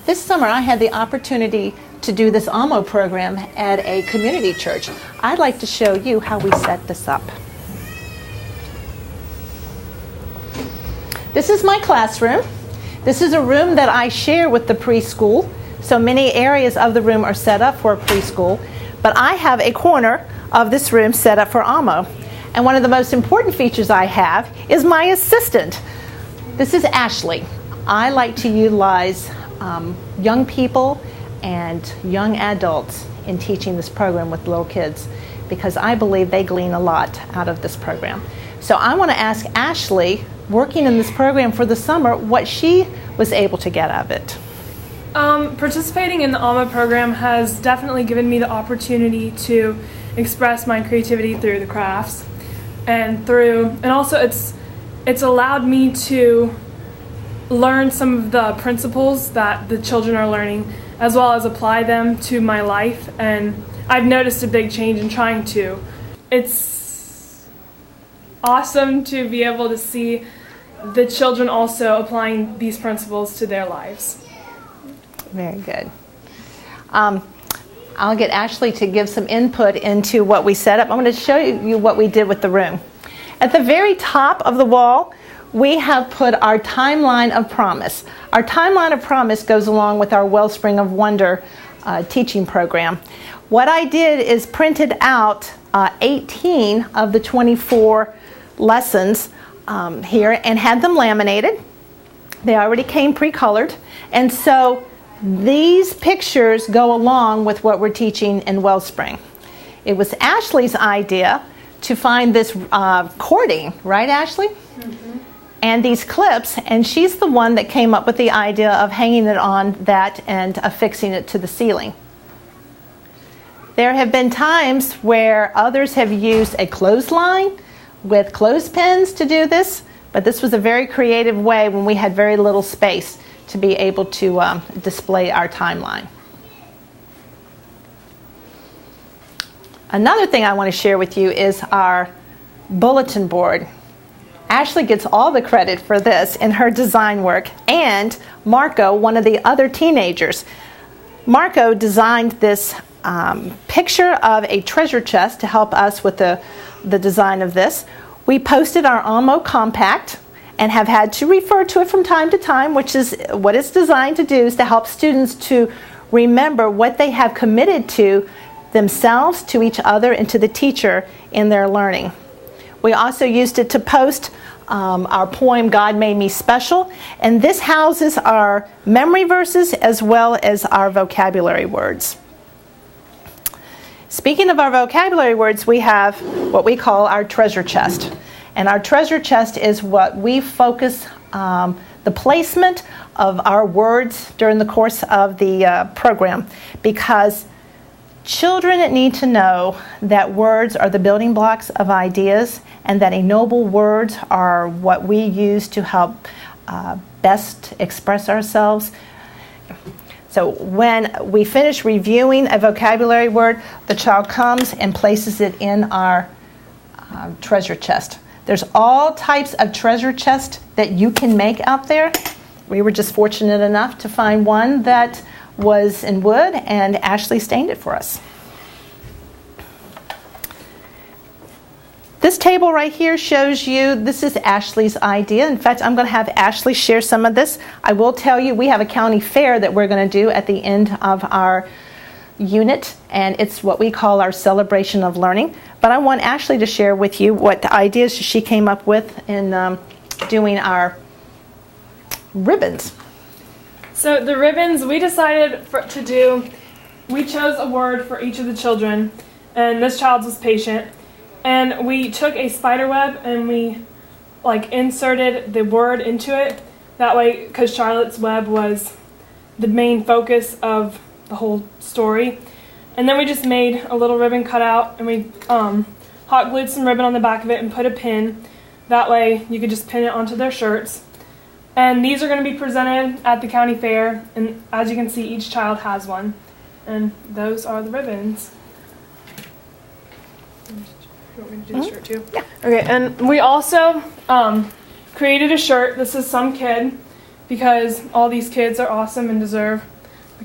This summer I had the opportunity to do this AMO program at a community church. I'd like to show you how we set this up. This is my classroom. This is a room that I share with the preschool. So many areas of the room are set up for preschool, but I have a corner of this room set up for AMO. And one of the most important features I have is my assistant. This is Ashley. I like to utilize young people and young adults in teaching this program with little kids because I believe they glean a lot out of this program. So I want to ask Ashley, working in this program for the summer, what she was able to get out of it. Participating in the AMO program has definitely given me the opportunity to express my creativity through the crafts and also it's allowed me to learn some of the principles that the children are learning as well as apply them to my life, and I've noticed a big change in trying to. It's awesome to be able to see the children also applying these principles to their lives. Very good. I'll get Ashley to give some input into what we set up. I'm going to show you what we did with the room. At the very top of the wall, we have put our timeline of promise. Our timeline of promise goes along with our Wellspring of Wonder teaching program. What I did is printed out 18 of the 24 lessons here and had them laminated. They already came pre-colored, and so these pictures go along with what we're teaching in Wellspring. It was Ashley's idea to find this cording, right, Ashley? Mm-hmm. And these clips, and she's the one that came up with the idea of hanging it on that and affixing it to the ceiling. There have been times where others have used a clothesline with clothespins to do this, but this was a very creative way when we had very little space to be able to display our timeline. Another thing I want to share with you is our bulletin board. Ashley gets all the credit for this in her design work, and Marco, one of the other teenagers. Marco designed this picture of a treasure chest to help us with the design of this. We posted our AMO compact and have had to refer to it from time to time, which is what it's designed to do, is to help students to remember what they have committed to themselves, to each other, and to the teacher in their learning. We also used it to post our poem, God Made Me Special, and this houses our memory verses as well as our vocabulary words. Speaking of our vocabulary words, we have what we call our treasure chest. And our treasure chest is what we focus the placement of our words during the course of the program, because children need to know that words are the building blocks of ideas and that ennoble words are what we use to help best express ourselves. So when we finish reviewing a vocabulary word, the child comes and places it in our treasure chest. There's all types of treasure chests that you can make out there. We were just fortunate enough to find one that was in wood, and Ashley stained it for us. This table right here shows you, this is Ashley's idea. In fact, I'm going to have Ashley share some of this. I will tell you, we have a county fair that we're going to do at the end of our unit, and it's what we call our celebration of learning. But I want Ashley to share with you what the ideas she came up with in doing our ribbons. So the ribbons, we decided we chose a word for each of the children, and this child's was patient. And we took a spider web and we inserted the word into it. That way, because Charlotte's web was the main focus of the whole story. And then we just made a little ribbon cutout, and we hot glued some ribbon on the back of it and put a pin. That way you could just pin it onto their shirts. And these are going to be presented at the county fair, and as you can see, each child has one. And those are the ribbons. You want me to do the shirt too? Yeah. Okay, and we also created a shirt. This is some kid, because all these kids are awesome and deserve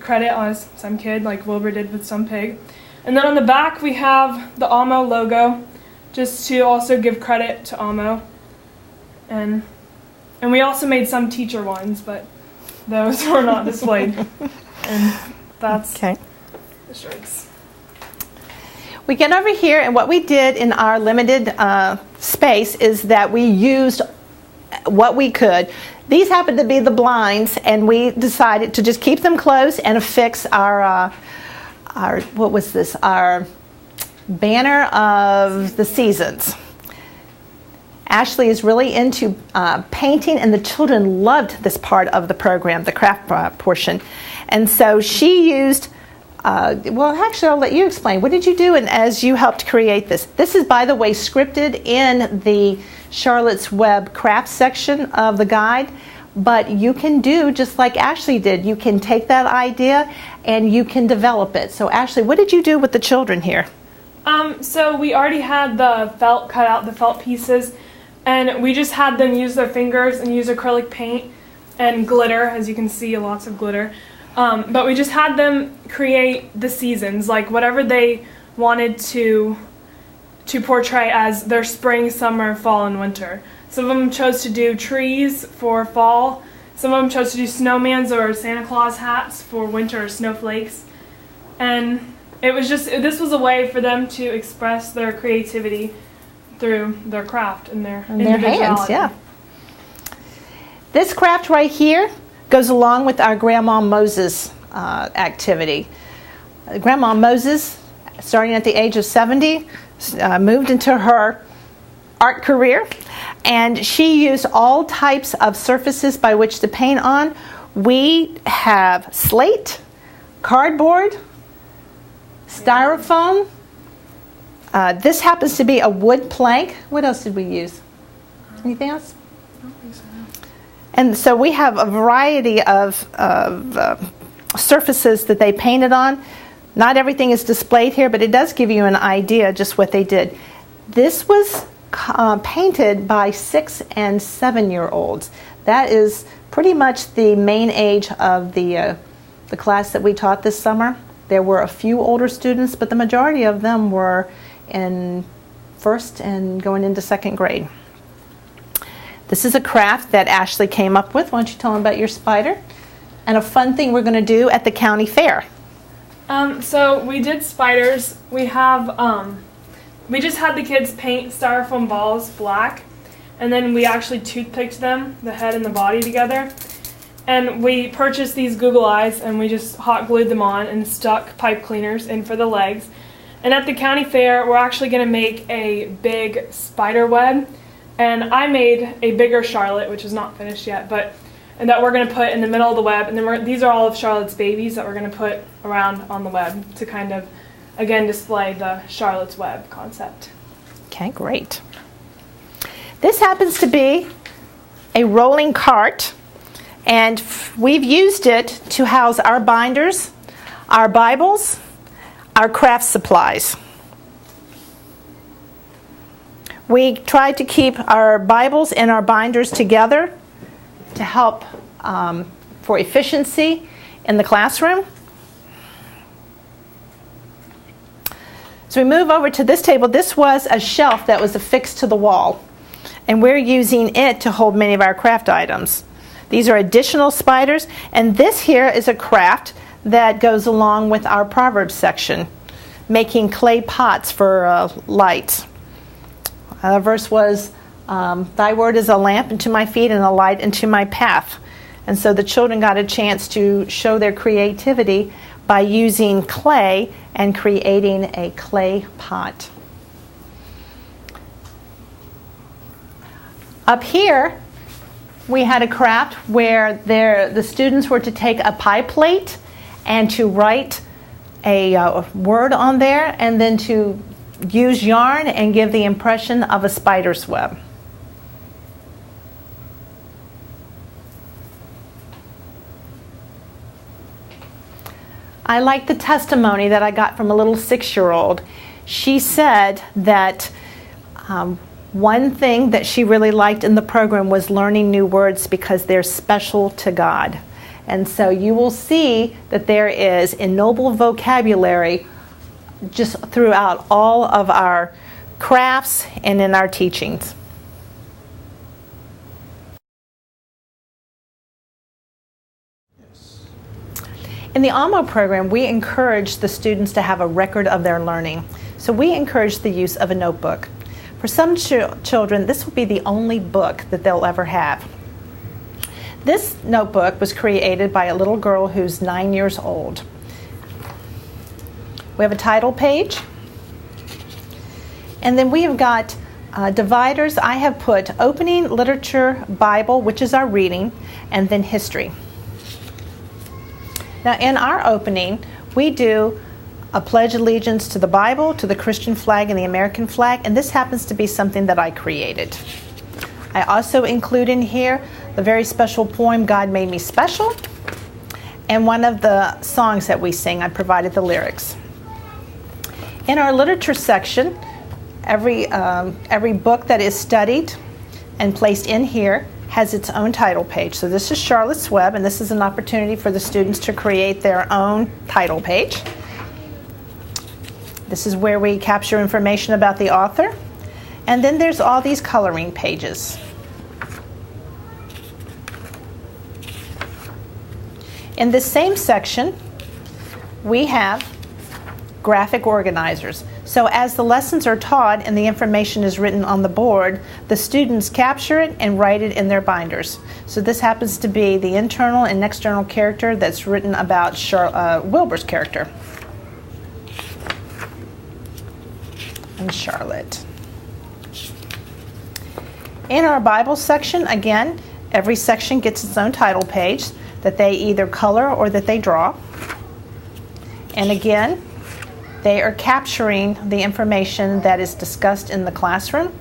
credit on some kid, like Wilbur did with some pig. And then on the back we have the AMO logo, just to also give credit to AMO. And we also made some teacher ones, but those were not displayed. And that's Okay. the strikes. We get over here, and what we did in our limited space is that we used what we could. These happened to be the blinds, and we decided to just keep them closed and affix our what was this? Our banner of the seasons. Ashley is really into painting, and the children loved this part of the program, the craft portion. And so she used, well, actually, I'll let you explain. What did you do as you helped create this? This is, by the way, scripted in the Charlotte's Web craft section of the guide, but you can do just like Ashley did. You can take that idea and you can develop it. So Ashley, what did you do with the children here? So we already had the felt, cut out the felt pieces, and we just had them use their fingers and use acrylic paint and glitter, as you can see, lots of glitter. But we just had them create the seasons, like whatever they wanted to portray as their spring, summer, fall, and winter. Some of them chose to do trees for fall. Some of them chose to do snowmans or Santa Claus hats for winter or snowflakes. And this was a way for them to express their creativity through their craft and their individuality. Hands, yeah. This craft right here goes along with our Grandma Moses activity. Grandma Moses, starting at the age of 70, moved into her art career, and she used all types of surfaces by which to paint on. We have slate, cardboard, styrofoam. This happens to be a wood plank. What else did we use? Anything else? I don't think so. And so we have a variety of surfaces that they painted on. Not everything is displayed here, but it does give you an idea just what they did. This was painted by 6 and 7-year-olds. That is pretty much the main age of the class that we taught this summer. There were a few older students, but the majority of them were in first and going into second grade. This is a craft that Ashley came up with. Why don't you tell them about your spider? And a fun thing we're going to do at the county fair. So we did spiders. We have, we just had the kids paint styrofoam balls black, and then we actually toothpicked them, the head and the body together. And we purchased these Google Eyes, and we just hot glued them on and stuck pipe cleaners in for the legs. And at the county fair, we're actually going to make a big spider web. And I made a bigger Charlotte, which is not finished yet, and that we're going to put in the middle of the web. And then these are all of Charlotte's babies that we're going to put around on the web to kind of, again, display the Charlotte's Web concept. Okay, great. This happens to be a rolling cart, and we've used it to house our binders, our Bibles, our craft supplies. We tried to keep our Bibles and our binders together to help for efficiency in the classroom. So we move over to this table. This was a shelf that was affixed to the wall, and we're using it to hold many of our craft items. These are additional spiders, and this here is a craft that goes along with our Proverbs section, making clay pots for lights. The verse was, thy word is a lamp unto my feet and a light unto my path. And so the children got a chance to show their creativity by using clay and creating a clay pot. Up here, we had a craft where the students were to take a pie plate and to write a word on there, and then to use yarn and give the impression of a spider's web. I like the testimony that I got from a little 6-year-old. She said that one thing that she really liked in the program was learning new words because they're special to God. And so you will see that there is ennobled vocabulary just throughout all of our crafts and in our teachings. In the AMO program, we encourage the students to have a record of their learning. So we encourage the use of a notebook. For some children, this will be the only book that they'll ever have. This notebook was created by a little girl who's 9 years old. We have a title page. And then we have got dividers. I have put opening, literature, Bible, which is our reading, and then history. Now in our opening, we do a pledge allegiance to the Bible, to the Christian flag and the American flag, and this happens to be something that I created. I also include in here the very special poem, God Made Me Special, and one of the songs that we sing. I provided the lyrics. In our literature section, every book that is studied and placed in here has its own title page. So this is Charlotte's Web, and this is an opportunity for the students to create their own title page. This is where we capture information about the author. And then there's all these coloring pages. In this same section, we have graphic organizers. So as the lessons are taught and the information is written on the board, the students capture it and write it in their binders. So this happens to be the internal and external character that's written about Wilbur's character. And Charlotte. In our Bible section, again, every section gets its own title page that they either color or that they draw. And again, they are capturing the information that is discussed in the classroom.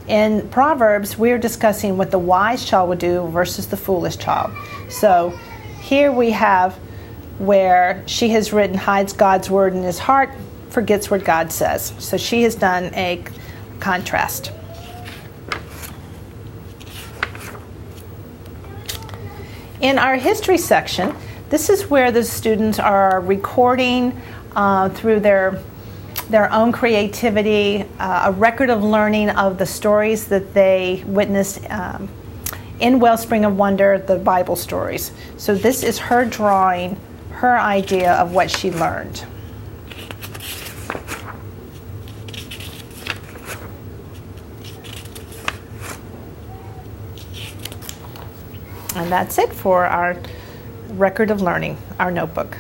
In Proverbs, we're discussing what the wise child would do versus the foolish child. So here we have where she has written, hides God's word in his heart, forgets what God says. So she has done a contrast. In our history section, this is where the students are recording through their own creativity, a record of learning of the stories that they witnessed in Wellspring of Wonder, the Bible stories. So this is her drawing, her idea of what she learned. And that's it for our record of learning, our notebook.